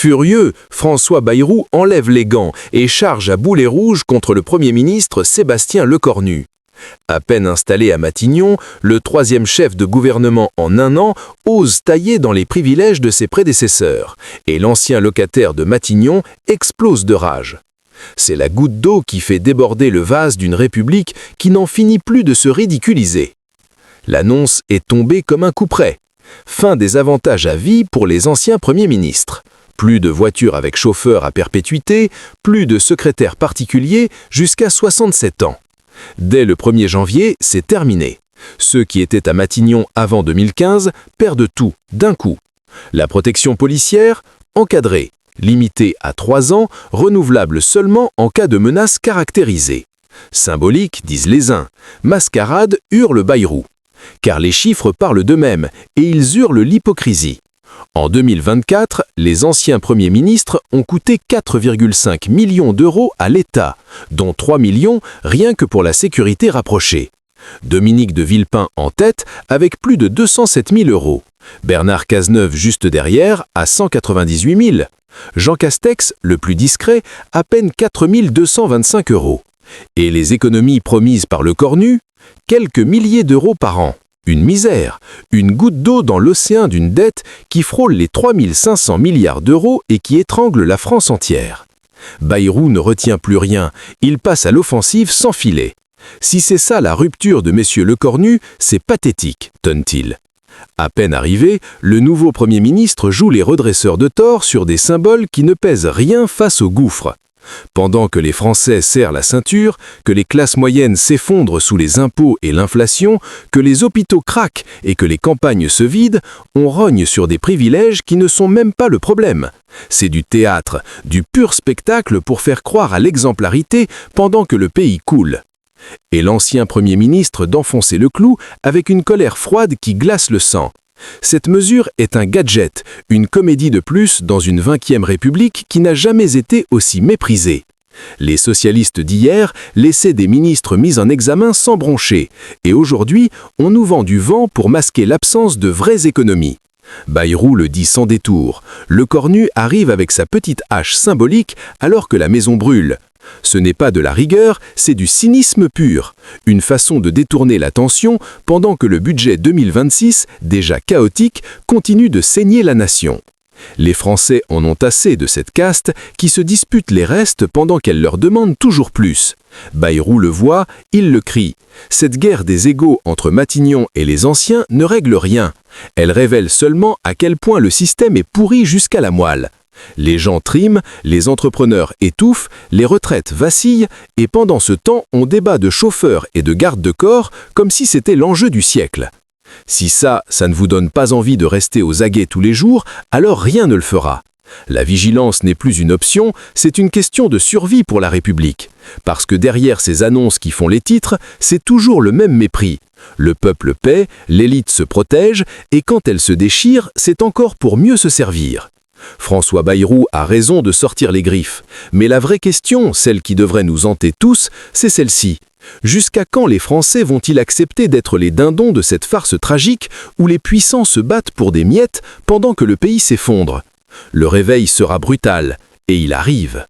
Furieux, François Bayrou enlève les gants et charge à boulet rouge contre le Premier ministre Sébastien Lecornu. À peine installé à Matignon, le troisième chef de gouvernement en un an ose tailler dans les privilèges de ses prédécesseurs, et l'ancien locataire de Matignon explose de rage. C'est la goutte d'eau qui fait déborder le vase d'une république qui n'en finit plus de se ridiculiser. L'annonce est tombée comme un coup près. Fin des avantages à vie pour les anciens premiers ministres. Plus de voitures avec chauffeur à perpétuité, plus de secrétaires particuliers jusqu'à 67 ans. Dès le 1er janvier, c'est terminé. Ceux qui étaient à Matignon avant 2015 perdent tout, d'un coup. La protection policière, encadrée, limitée à 3 ans, renouvelable seulement en cas de menace caractérisée. Symbolique, disent les uns. Mascarade, hurle Bayrou. Car les chiffres parlent d'eux-mêmes et ils hurlent l'hypocrisie. En 2024, les anciens premiers ministres ont coûté 4,5 millions d'euros à l'État, dont 3 millions rien que pour la sécurité rapprochée. Dominique de Villepin en tête avec plus de 207 000 euros. Bernard Cazeneuve juste derrière à 198 000. Jean Castex, le plus discret, à peine 4 225 euros. Et les économies promises par Lecornu, quelques milliers d'euros par an. Une misère, une goutte d'eau dans l'océan d'une dette qui frôle les 3 500 milliards d'euros et qui étrangle la France entière. Bayrou ne retient plus rien, il passe à l'offensive sans filet. Si c'est ça la rupture de messieurs Lecornu, c'est pathétique, tonne-t-il. À peine arrivé, le nouveau Premier ministre joue les redresseurs de tort sur des symboles qui ne pèsent rien face au gouffre. Pendant que les Français serrent la ceinture, que les classes moyennes s'effondrent sous les impôts et l'inflation, que les hôpitaux craquent et que les campagnes se vident, on rogne sur des privilèges qui ne sont même pas le problème. C'est du théâtre, du pur spectacle pour faire croire à l'exemplarité pendant que le pays coule. Et l'ancien Premier ministre d'enfoncer le clou avec une colère froide qui glace le sang. Cette mesure est un gadget, une comédie de plus dans une 20e République qui n'a jamais été aussi méprisée. Les socialistes d'hier laissaient des ministres mis en examen sans broncher, et aujourd'hui, on nous vend du vent pour masquer l'absence de vraies économies. Bayrou le dit sans détour, Lecornu arrive avec sa petite hache symbolique alors que la maison brûle. Ce n'est pas de la rigueur, c'est du cynisme pur, une façon de détourner l'attention pendant que le budget 2026, déjà chaotique, continue de saigner la nation. Les Français en ont assez de cette caste qui se dispute les restes pendant qu'elle leur demande toujours plus. Bayrou le voit, il le crie. Cette guerre des égaux entre Matignon et les anciens ne règle rien. Elle révèle seulement à quel point le système est pourri jusqu'à la moelle. Les gens triment, les entrepreneurs étouffent, les retraites vacillent, et pendant ce temps, on débat de chauffeurs et de gardes de corps comme si c'était l'enjeu du siècle. Si ça ne vous donne pas envie de rester aux aguets tous les jours, alors rien ne le fera. La vigilance n'est plus une option, c'est une question de survie pour la République. Parce que derrière ces annonces qui font les titres, c'est toujours le même mépris. Le peuple paie, l'élite se protège, et quand elle se déchire, c'est encore pour mieux se servir. François Bayrou a raison de sortir les griffes. Mais la vraie question, celle qui devrait nous hanter tous, c'est celle-ci. Jusqu'à quand les Français vont-ils accepter d'être les dindons de cette farce tragique où les puissants se battent pour des miettes pendant que le pays s'effondre ? Le réveil sera brutal, et il arrive.